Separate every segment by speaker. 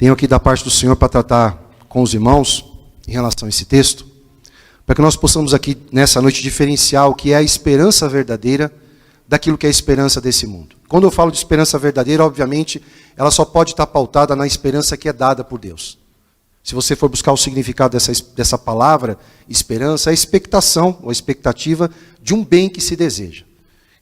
Speaker 1: Venho aqui da parte do Senhor para tratar com os irmãos em relação a esse texto, para que nós possamos aqui nessa noite diferenciar o que é a esperança verdadeira daquilo que é a esperança desse mundo. Quando eu falo de esperança verdadeira, obviamente, ela só pode estar pautada na esperança que é dada por Deus. Se você for buscar o significado dessa palavra, esperança, é a expectação ou a expectativa de um bem que se deseja.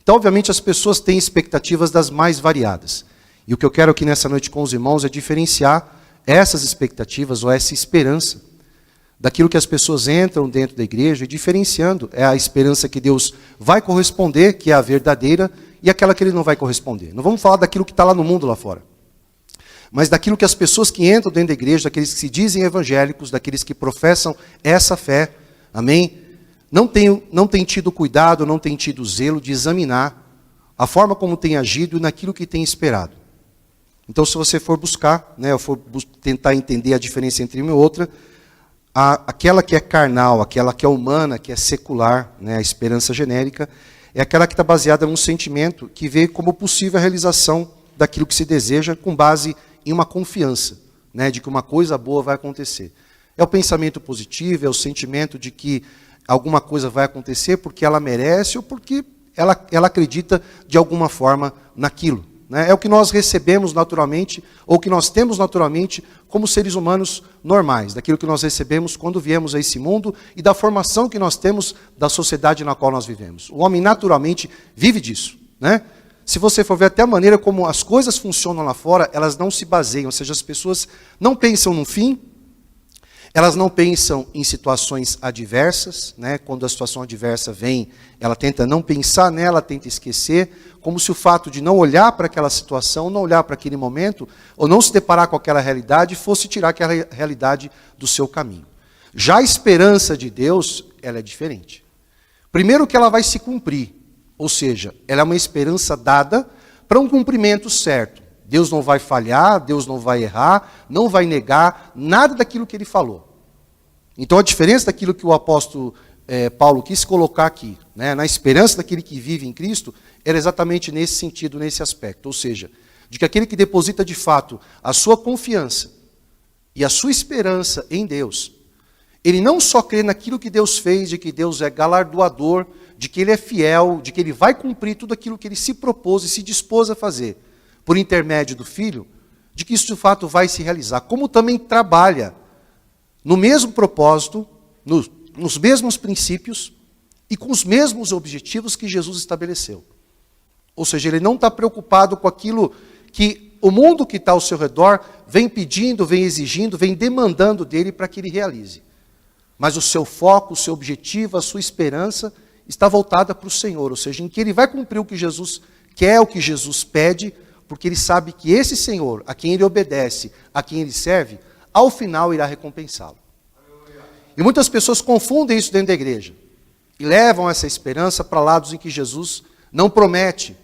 Speaker 1: Então, obviamente, as pessoas têm expectativas das mais variadas. E o que eu quero aqui nessa noite com os irmãos é diferenciar essas expectativas ou essa esperança daquilo que as pessoas entram dentro da igreja e diferenciando é a esperança que Deus vai corresponder, que é a verdadeira, e aquela que Ele não vai corresponder. Não vamos falar daquilo que está lá no mundo lá fora, mas daquilo que as pessoas que entram dentro da igreja, daqueles que se dizem evangélicos, daqueles que professam essa fé, amém? Não tem tido cuidado, não tem tido zelo de examinar a forma como tem agido e naquilo que tem esperado. Então, se você for buscar, eu for tentar entender a diferença entre uma e outra, aquela que é carnal, aquela que é humana, que é secular, a esperança genérica, é aquela que está baseada num sentimento que vê como possível a realização daquilo que se deseja com base em uma confiança, de que uma coisa boa vai acontecer. É o pensamento positivo, é o sentimento de que alguma coisa vai acontecer porque ela merece ou porque ela acredita de alguma forma naquilo. É o que nós recebemos naturalmente, ou que nós temos naturalmente como seres humanos normais, daquilo que nós recebemos quando viemos a esse mundo e da formação que nós temos da sociedade na qual nós vivemos. O homem naturalmente vive disso. Se você for ver até a maneira como as coisas funcionam lá fora, elas não se baseiam, ou seja, as pessoas não pensam no fim, elas não pensam em situações adversas, quando a situação adversa vem, ela tenta não pensar nela, tenta esquecer, como se o fato de não olhar para aquela situação, não olhar para aquele momento, ou não se deparar com aquela realidade, fosse tirar aquela realidade do seu caminho. Já a esperança de Deus, ela é diferente. Primeiro que ela vai se cumprir, ou seja, ela é uma esperança dada para um cumprimento certo. Deus não vai falhar, Deus não vai errar, não vai negar nada daquilo que Ele falou. Então a diferença daquilo que o apóstolo Paulo quis colocar aqui, na esperança daquele que vive em Cristo, era exatamente nesse sentido, nesse aspecto. Ou seja, de que aquele que deposita de fato a sua confiança e a sua esperança em Deus, ele não só crê naquilo que Deus fez, de que Deus é galardoador, de que Ele é fiel, de que Ele vai cumprir tudo aquilo que Ele se propôs e se dispôs a fazer, por intermédio do Filho, de que isso de fato vai se realizar, como também trabalha no mesmo propósito, nos mesmos princípios e com os mesmos objetivos que Jesus estabeleceu. Ou seja, Ele não está preocupado com aquilo que o mundo que está ao seu redor vem pedindo, vem exigindo, vem demandando dele para que Ele realize. Mas o seu foco, o seu objetivo, a sua esperança está voltada para o Senhor, ou seja, em que Ele vai cumprir o que Jesus quer, o que Jesus pede, porque Ele sabe que esse Senhor, a quem Ele obedece, a quem Ele serve, ao final irá recompensá-lo. E muitas pessoas confundem isso dentro da igreja e levam essa esperança para lados em que Jesus não promete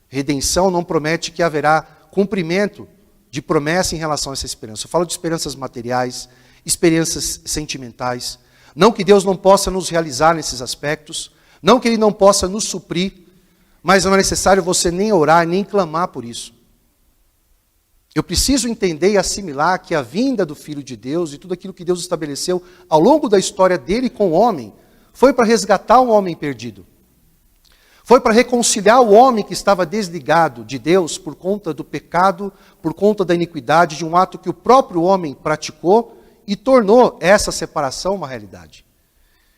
Speaker 1: redenção, não promete que haverá cumprimento de promessa em relação a essa esperança. Eu falo de esperanças materiais, experiências sentimentais. Não que Deus não possa nos realizar nesses aspectos, não que Ele não possa nos suprir, mas não é necessário você nem orar, nem clamar por isso. Eu preciso entender e assimilar que a vinda do Filho de Deus e tudo aquilo que Deus estabeleceu ao longo da história dele com o homem, foi para resgatar o homem perdido. Foi para reconciliar o homem que estava desligado de Deus por conta do pecado, por conta da iniquidade, de um ato que o próprio homem praticou e tornou essa separação uma realidade.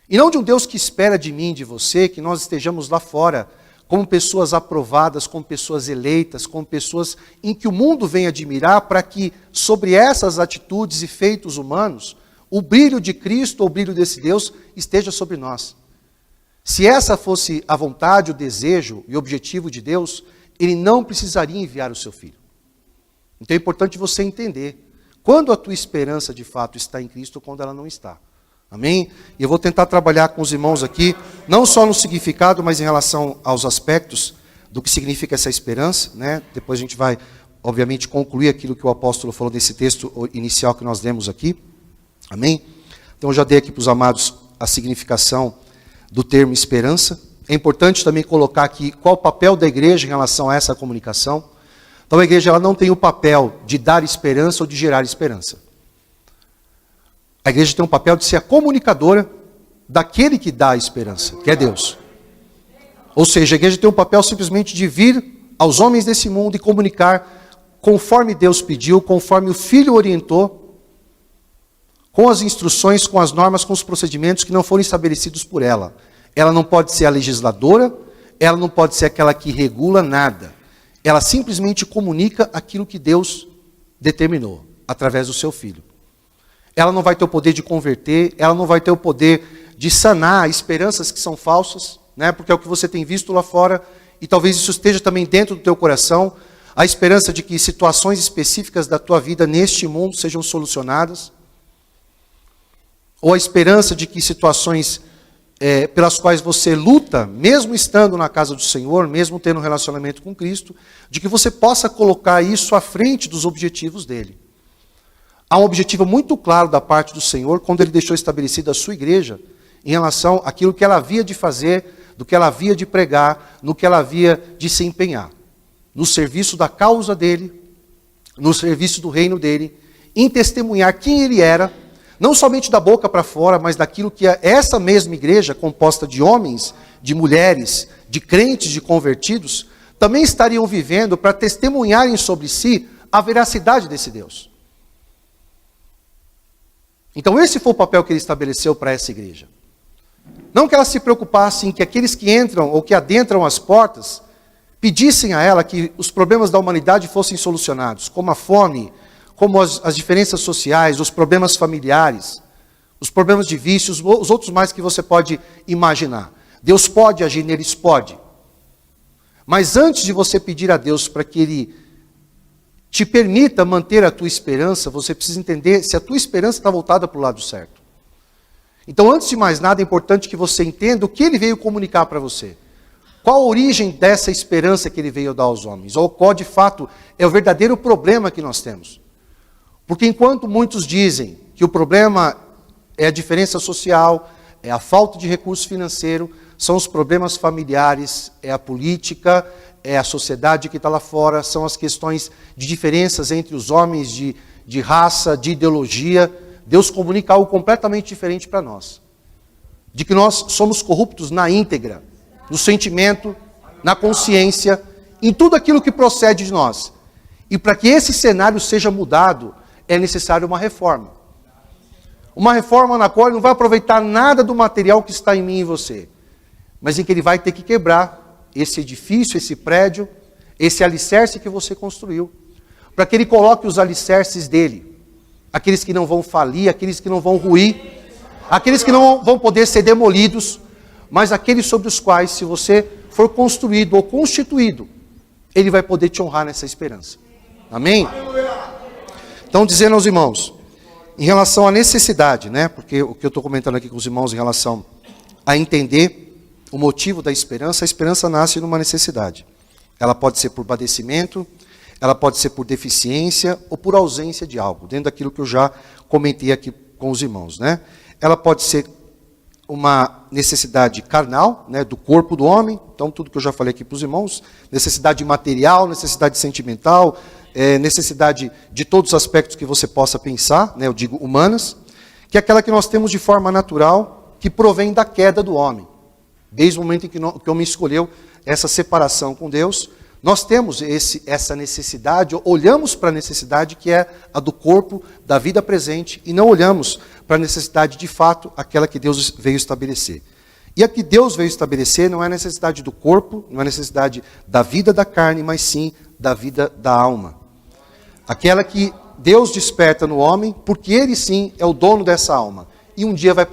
Speaker 1: E não de um Deus que espera de mim, de você, que nós estejamos lá fora, como pessoas aprovadas, como pessoas eleitas, como pessoas em que o mundo vem admirar, para que sobre essas atitudes e feitos humanos, o brilho de Cristo, ou o brilho desse Deus, esteja sobre nós. Se essa fosse a vontade, o desejo e o objetivo de Deus, Ele não precisaria enviar o seu Filho. Então é importante você entender quando a tua esperança de fato está em Cristo ou quando ela não está. Amém? E eu vou tentar trabalhar com os irmãos aqui, não só no significado, mas em relação aos aspectos do que significa essa esperança, Depois a gente vai, obviamente, concluir aquilo que o apóstolo falou nesse texto inicial que nós lemos aqui. Amém? Então eu já dei aqui para os amados a significação do termo esperança. É importante também colocar aqui qual o papel da igreja em relação a essa comunicação. Então a igreja ela não tem o papel de dar esperança ou de gerar esperança. A igreja tem o papel de ser a comunicadora daquele que dá a esperança, que é Deus. Ou seja, a igreja tem o papel simplesmente de vir aos homens desse mundo e comunicar conforme Deus pediu, conforme o Filho orientou, com as instruções, com as normas, com os procedimentos que não foram estabelecidos por ela. Ela não pode ser a legisladora, ela não pode ser aquela que regula nada. Ela simplesmente comunica aquilo que Deus determinou, através do seu Filho. Ela não vai ter o poder de converter, ela não vai ter o poder de sanar esperanças que são falsas, né? Porque é o que você tem visto lá fora, e talvez isso esteja também dentro do teu coração, a esperança de que situações específicas da tua vida neste mundo sejam solucionadas, ou a esperança de que situações pelas quais você luta, mesmo estando na casa do Senhor, mesmo tendo um relacionamento com Cristo, de que você possa colocar isso à frente dos objetivos dele. Há um objetivo muito claro da parte do Senhor, quando ele deixou estabelecida a sua igreja, em relação àquilo que ela havia de fazer, do que ela havia de pregar, no que ela havia de se empenhar. No serviço da causa dele, no serviço do reino dele, em testemunhar quem ele era, não somente da boca para fora, mas daquilo que essa mesma igreja, composta de homens, de mulheres, de crentes, de convertidos, também estariam vivendo para testemunharem sobre si a veracidade desse Deus. Então esse foi o papel que ele estabeleceu para essa igreja. Não que ela se preocupasse em que aqueles que entram ou que adentram as portas pedissem a ela que os problemas da humanidade fossem solucionados, como a fome, como as diferenças sociais, os problemas familiares, os problemas de vícios, os outros mais que você pode imaginar. Deus pode agir neles, pode. Mas antes de você pedir a Deus para que Ele te permita manter a tua esperança, você precisa entender se a tua esperança está voltada para o lado certo. Então, antes de mais nada, é importante que você entenda o que Ele veio comunicar para você. Qual a origem dessa esperança que Ele veio dar aos homens? Ou qual, de fato, é o verdadeiro problema que nós temos? Porque enquanto muitos dizem que o problema é a diferença social, é a falta de recurso financeiro, são os problemas familiares, é a política, é a sociedade que está lá fora, são as questões de diferenças entre os homens, de raça, de ideologia, Deus comunica algo completamente diferente para nós. De que nós somos corruptos na íntegra, no sentimento, na consciência, em tudo aquilo que procede de nós. E para que esse cenário seja mudado, é necessário uma reforma. Uma reforma na qual ele não vai aproveitar nada do material que está em mim e em você, mas em que ele vai ter que quebrar esse edifício, esse prédio, esse alicerce que você construiu, para que ele coloque os alicerces dele, aqueles que não vão falir, aqueles que não vão ruir, aqueles que não vão poder ser demolidos, mas aqueles sobre os quais, se você for construído ou constituído, ele vai poder te honrar nessa esperança. Amém? Então, dizendo aos irmãos, em relação à necessidade, né? Porque o que eu estou comentando aqui com os irmãos em relação a entender o motivo da esperança, a esperança nasce numa necessidade. Ela pode ser por padecimento, ela pode ser por deficiência ou por ausência de algo, dentro daquilo que eu já comentei aqui com os irmãos, né? Ela pode ser uma necessidade carnal, né, do corpo do homem, então tudo que eu já falei aqui para os irmãos, necessidade material, necessidade sentimental, necessidade de todos os aspectos que você possa pensar, né, eu digo humanas, que é aquela que nós temos de forma natural, que provém da queda do homem. Desde o momento em que o homem escolheu essa separação com Deus, nós temos essa necessidade, olhamos para a necessidade que é a do corpo, da vida presente, e não olhamos para a necessidade de fato, aquela que Deus veio estabelecer. E a que Deus veio estabelecer não é a necessidade do corpo, não é a necessidade da vida da carne, mas sim da vida da alma. Aquela que Deus desperta no homem, porque ele sim é o dono dessa alma. E um dia vai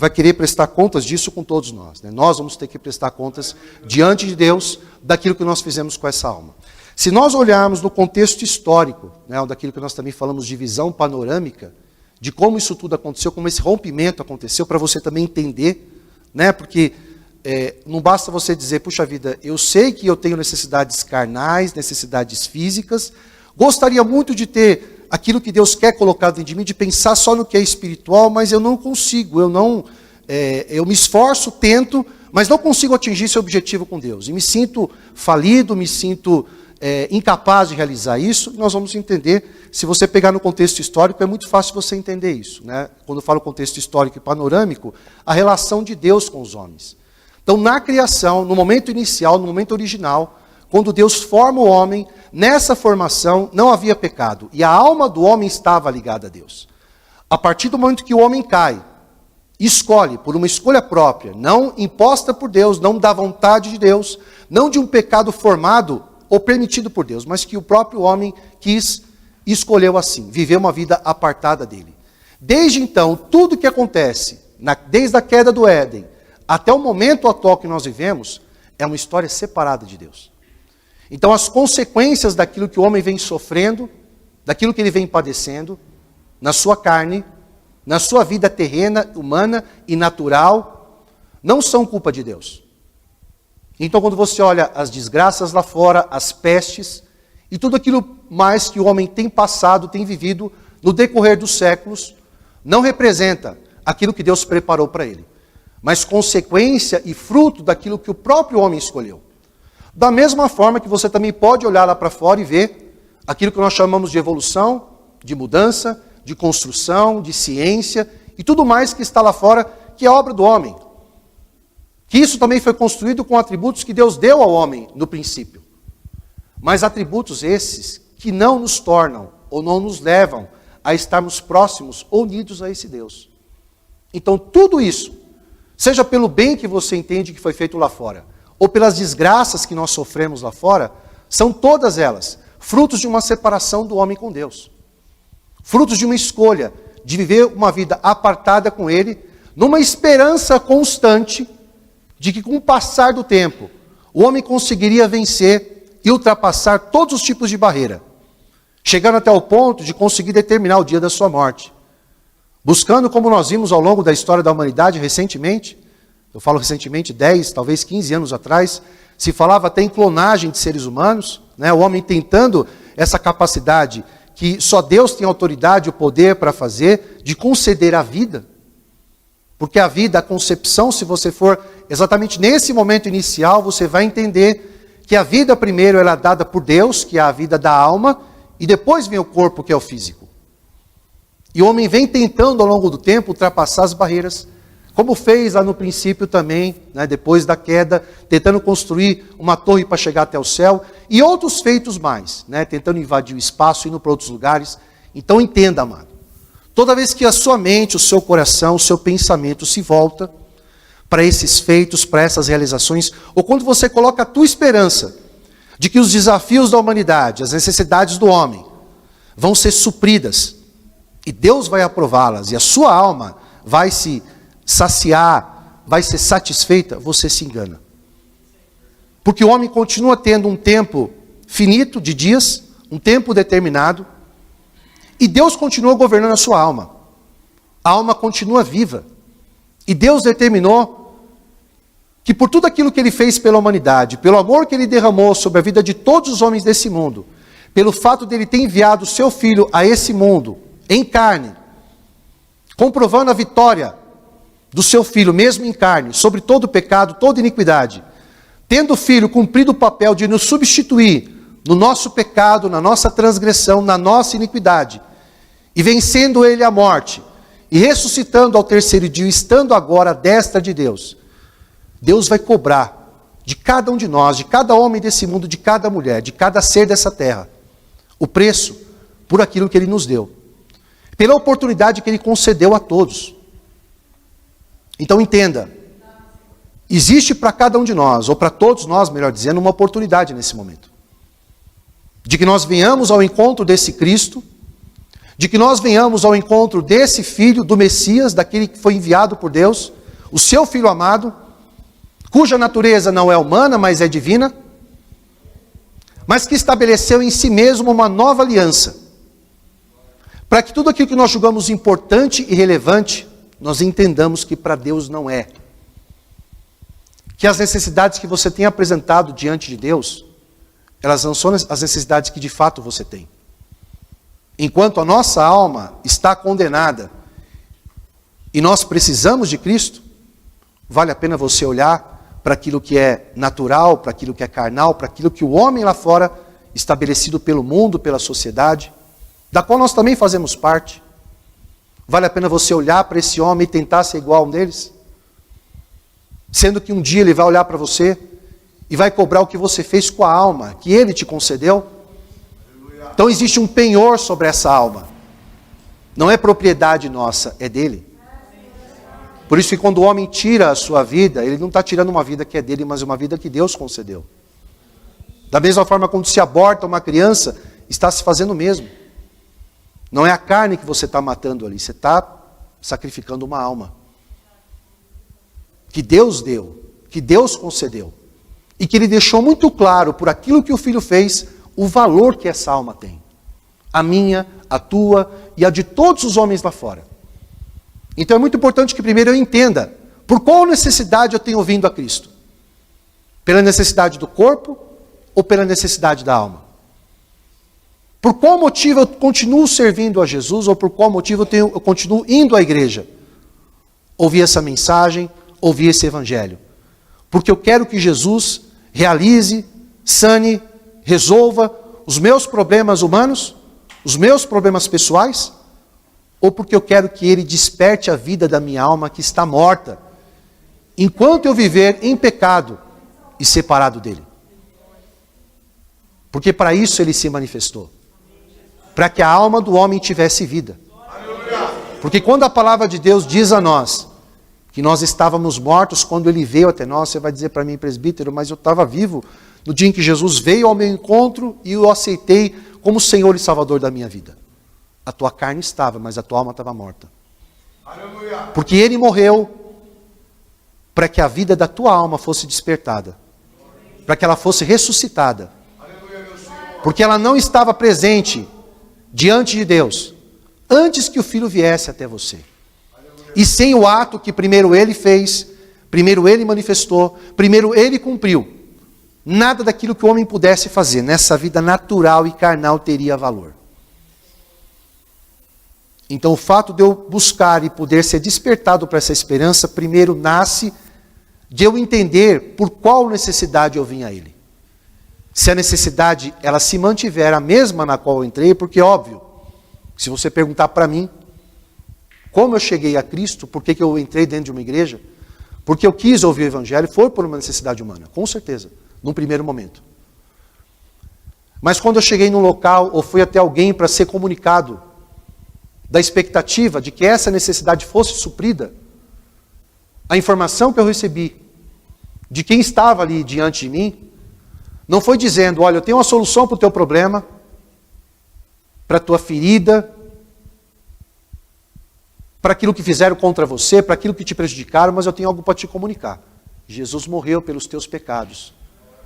Speaker 1: querer prestar contas disso com todos nós, né? Nós vamos ter que prestar contas diante de Deus daquilo que nós fizemos com essa alma. Se nós olharmos no contexto histórico, né, daquilo que nós também falamos de visão panorâmica, de como isso tudo aconteceu, como esse rompimento aconteceu, para você também entender, né, porque não basta você dizer, puxa vida, eu sei que eu tenho necessidades carnais, necessidades físicas, gostaria muito de ter aquilo que Deus quer colocar dentro de mim, de pensar só no que é espiritual, mas eu não consigo, eu me esforço, tento, mas não consigo atingir esse objetivo com Deus. E me sinto falido, me sinto incapaz de realizar isso, nós vamos entender, se você pegar no contexto histórico, é muito fácil você entender isso, né? Quando eu falo contexto histórico e panorâmico, a relação de Deus com os homens. Então, na criação, no momento inicial, no momento original, quando Deus forma o homem, nessa formação não havia pecado, e a alma do homem estava ligada a Deus. A partir do momento que o homem cai, escolhe, por uma escolha própria, não imposta por Deus, não da vontade de Deus, não de um pecado formado ou permitido por Deus, mas que o próprio homem quis e escolheu assim, viver uma vida apartada dele. Desde então, tudo que acontece, desde a queda do Éden, até o momento atual que nós vivemos, é uma história separada de Deus. Então as consequências daquilo que o homem vem sofrendo, daquilo que ele vem padecendo, na sua carne, na sua vida terrena, humana e natural, não são culpa de Deus. Então quando você olha as desgraças lá fora, as pestes, e tudo aquilo mais que o homem tem passado, tem vivido no decorrer dos séculos, não representa aquilo que Deus preparou para ele, mas consequência e fruto daquilo que o próprio homem escolheu. Da mesma forma que você também pode olhar lá para fora e ver aquilo que nós chamamos de evolução, de mudança, de construção, de ciência e tudo mais que está lá fora, que é obra do homem. Que isso também foi construído com atributos que Deus deu ao homem no princípio. Mas atributos esses que não nos tornam ou não nos levam a estarmos próximos ou unidos a esse Deus. Então tudo isso, seja pelo bem que você entende que foi feito lá fora, ou pelas desgraças que nós sofremos lá fora, são todas elas frutos de uma separação do homem com Deus. Frutos de uma escolha de viver uma vida apartada com Ele, numa esperança constante de que com o passar do tempo, o homem conseguiria vencer e ultrapassar todos os tipos de barreira, chegando até o ponto de conseguir determinar o dia da sua morte. Buscando, como nós vimos ao longo da história da humanidade recentemente, eu falo recentemente, 10, talvez 15 anos atrás, se falava até em clonagem de seres humanos, né? O homem tentando essa capacidade que só Deus tem autoridade e o poder para fazer, de conceder a vida. Porque a vida, a concepção, se você for exatamente nesse momento inicial, você vai entender que a vida primeiro ela é dada por Deus, que é a vida da alma, e depois vem o corpo, que é o físico. E o homem vem tentando ao longo do tempo ultrapassar as barreiras, como fez lá no princípio também, né, depois da queda, tentando construir uma torre para chegar até o céu, e outros feitos mais, né, tentando invadir o espaço, indo para outros lugares. Então entenda, amado, toda vez que a sua mente, o seu coração, o seu pensamento se volta para esses feitos, para essas realizações, ou quando você coloca a tua esperança de que os desafios da humanidade, as necessidades do homem, vão ser supridas, e Deus vai aprová-las, e a sua alma vai se saciar, vai ser satisfeita, você se engana. Porque o homem continua tendo um tempo finito de dias, um tempo determinado, e Deus continua governando a sua alma. A alma continua viva. E Deus determinou que por tudo aquilo que Ele fez pela humanidade, pelo amor que Ele derramou sobre a vida de todos os homens desse mundo, pelo fato de Ele ter enviado o seu Filho a esse mundo, em carne, comprovando a vitória do seu Filho, mesmo em carne, sobre todo o pecado, toda iniquidade, tendo o Filho cumprido o papel de nos substituir no nosso pecado, na nossa transgressão, na nossa iniquidade, e vencendo Ele a morte, e ressuscitando ao terceiro dia, estando agora à destra de Deus, Deus vai cobrar de cada um de nós, de cada homem desse mundo, de cada mulher, de cada ser dessa terra, o preço por aquilo que Ele nos deu, pela oportunidade que Ele concedeu a todos. Então entenda, existe para cada um de nós, ou para todos nós, melhor dizendo, uma oportunidade nesse momento. De que nós venhamos ao encontro desse Cristo, de que nós venhamos ao encontro desse Filho, do Messias, daquele que foi enviado por Deus, o seu Filho amado, cuja natureza não é humana, mas é divina, mas que estabeleceu em si mesmo uma nova aliança, para que tudo aquilo que nós julgamos importante e relevante, nós entendamos que para Deus não é. Que as necessidades que você tem apresentado diante de Deus, elas não são as necessidades que de fato você tem. Enquanto a nossa alma está condenada e nós precisamos de Cristo, vale a pena você olhar para aquilo que é natural, para aquilo que é carnal, para aquilo que o homem lá fora estabelecido pelo mundo, pela sociedade, da qual nós também fazemos parte. Vale a pena você olhar para esse homem e tentar ser igual a um deles? Sendo que um dia ele vai olhar para você e vai cobrar o que você fez com a alma, que ele te concedeu. Então existe um penhor sobre essa alma. Não é propriedade nossa, é dele. Por isso que quando o homem tira a sua vida, ele não está tirando uma vida que é dele, mas uma vida que Deus concedeu. Da mesma forma, quando se aborta uma criança, está se fazendo o mesmo. Não é a carne que você está matando ali, você está sacrificando uma alma. Que Deus deu, que Deus concedeu. E que Ele deixou muito claro, por aquilo que o Filho fez, o valor que essa alma tem. A minha, a tua e a de todos os homens lá fora. Então é muito importante que primeiro eu entenda por qual necessidade eu tenho vindo a Cristo. Pela necessidade do corpo ou pela necessidade da alma? Por qual motivo eu continuo servindo a Jesus ou por qual motivo eu continuo indo à igreja? Ouvir essa mensagem, ouvir esse evangelho. Porque eu quero que Jesus realize, sane, resolva os meus problemas humanos, os meus problemas pessoais, ou porque eu quero que Ele desperte a vida da minha alma que está morta, enquanto eu viver em pecado e separado dEle. Porque para isso Ele se manifestou. Para que a alma do homem tivesse vida. Porque quando a palavra de Deus diz a nós que nós estávamos mortos quando Ele veio até nós, você vai dizer para mim, presbítero, mas eu estava vivo no dia em que Jesus veio ao meu encontro e eu aceitei como Senhor e Salvador da minha vida. A tua carne estava, mas a tua alma estava morta. Porque Ele morreu para que a vida da tua alma fosse despertada. Para que ela fosse ressuscitada. Porque ela não estava presente diante de Deus antes que o Filho viesse até você. E sem o ato que primeiro Ele fez, primeiro Ele manifestou, primeiro Ele cumpriu, nada daquilo que o homem pudesse fazer nessa vida natural e carnal teria valor. Então o fato de eu buscar e poder ser despertado para essa esperança, primeiro nasce de eu entender por qual necessidade eu vim a Ele. Se a necessidade ela se mantiver a mesma na qual eu entrei, porque óbvio, se você perguntar para mim, como eu cheguei a Cristo, por que eu entrei dentro de uma igreja, porque eu quis ouvir o Evangelho, foi por uma necessidade humana, com certeza, num primeiro momento. Mas quando eu cheguei num local, ou fui até alguém para ser comunicado, da expectativa de que essa necessidade fosse suprida, a informação que eu recebi de quem estava ali diante de mim, não foi dizendo, olha, eu tenho uma solução para o teu problema, para a tua ferida, para aquilo que fizeram contra você, para aquilo que te prejudicaram, mas eu tenho algo para te comunicar. Jesus morreu pelos teus pecados.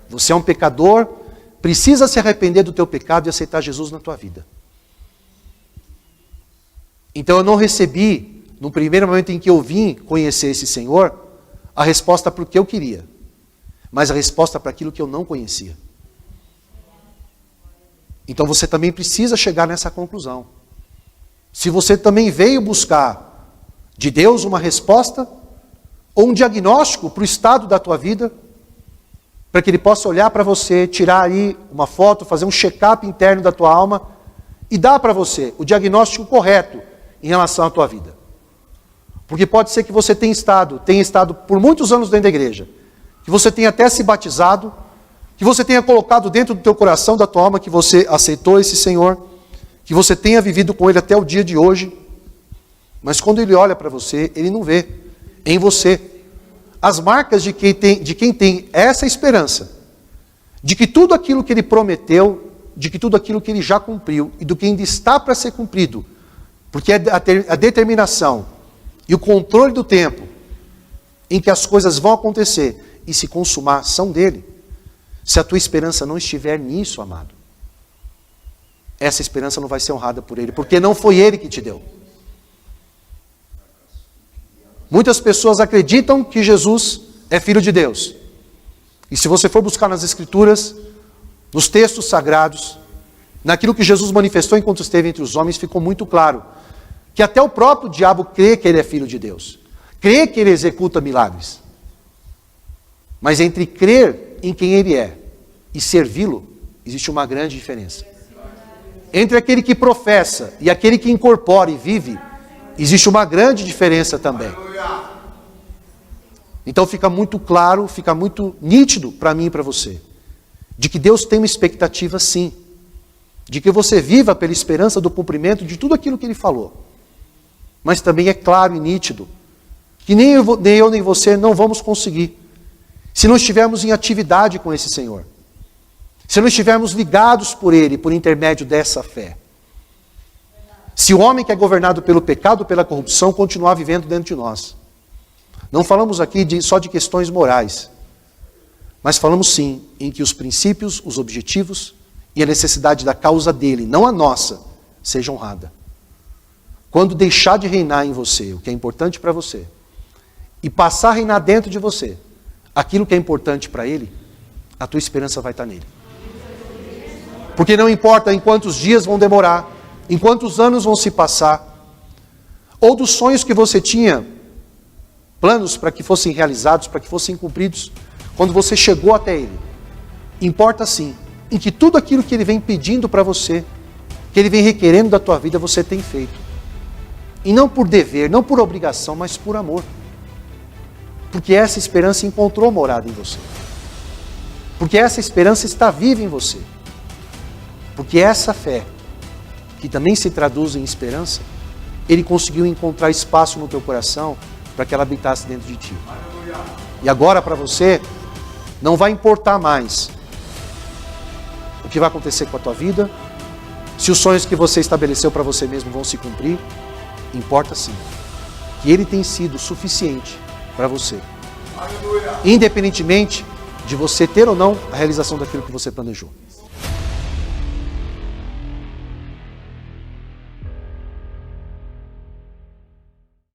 Speaker 1: Você é um pecador, precisa se arrepender do teu pecado e aceitar Jesus na tua vida. Então eu não recebi, no primeiro momento em que eu vim conhecer esse Senhor, a resposta para o que eu queria, mas a resposta para aquilo que eu não conhecia. Então você também precisa chegar nessa conclusão. Se você também veio buscar de Deus uma resposta, ou um diagnóstico para o estado da tua vida, para que Ele possa olhar para você, tirar aí uma foto, fazer um check-up interno da tua alma, e dar para você o diagnóstico correto em relação à tua vida. Porque pode ser que você tenha estado por muitos anos dentro da igreja, que você tenha até se batizado, que você tenha colocado dentro do teu coração, da tua alma, que você aceitou esse Senhor, que você tenha vivido com Ele até o dia de hoje, mas quando Ele olha para você, Ele não vê em você as marcas de quem tem essa esperança, de que tudo aquilo que Ele prometeu, de que tudo aquilo que Ele já cumpriu, e do que ainda está para ser cumprido, porque a determinação e o controle do tempo em que as coisas vão acontecer e se consumar são dele. Se a tua esperança não estiver nisso, amado, essa esperança não vai ser honrada por Ele, porque não foi Ele que te deu. Muitas pessoas acreditam que Jesus é Filho de Deus. E se você for buscar nas Escrituras, nos textos sagrados, naquilo que Jesus manifestou enquanto esteve entre os homens, ficou muito claro que até o próprio diabo crê que Ele é Filho de Deus. Crê que Ele executa milagres. Mas entre crer em quem Ele é e servi-lo, Existe uma grande diferença. Entre aquele que professa e aquele que incorpora e vive, existe uma grande diferença também. Então fica muito claro, fica muito nítido para mim e para você, de que Deus tem uma expectativa sim, de que você viva pela esperança do cumprimento de tudo aquilo que Ele falou. Mas também é claro e nítido que nem eu nem você não vamos conseguir, se não estivermos em atividade com esse Senhor. Se não estivermos ligados por Ele, por intermédio dessa fé. Se o homem que é governado pelo pecado, pela corrupção, continuar vivendo dentro de nós. Não falamos aqui só de questões morais, mas falamos sim em que os princípios, os objetivos e a necessidade da causa dele, não a nossa, seja honrada. Quando deixar de reinar em você o que é importante para você, e passar a reinar dentro de você aquilo que é importante para ele, a tua esperança vai estar nele. Porque não importa em quantos dias vão demorar, em quantos anos vão se passar, ou dos sonhos que você tinha, planos para que fossem realizados, para que fossem cumpridos, quando você chegou até Ele. Importa sim, em que tudo aquilo que Ele vem pedindo para você, que Ele vem requerendo da tua vida, você tem feito. E não por dever, não por obrigação, mas por amor. Porque essa esperança encontrou morada em você. Porque essa esperança está viva em você. Porque essa fé, que também se traduz em esperança, Ele conseguiu encontrar espaço no teu coração para que ela habitasse dentro de ti. E agora para você, não vai importar mais o que vai acontecer com a tua vida, se os sonhos que você estabeleceu para você mesmo vão se cumprir, importa sim, que Ele tem sido suficiente para você. Independentemente de você ter ou não a realização daquilo que você planejou.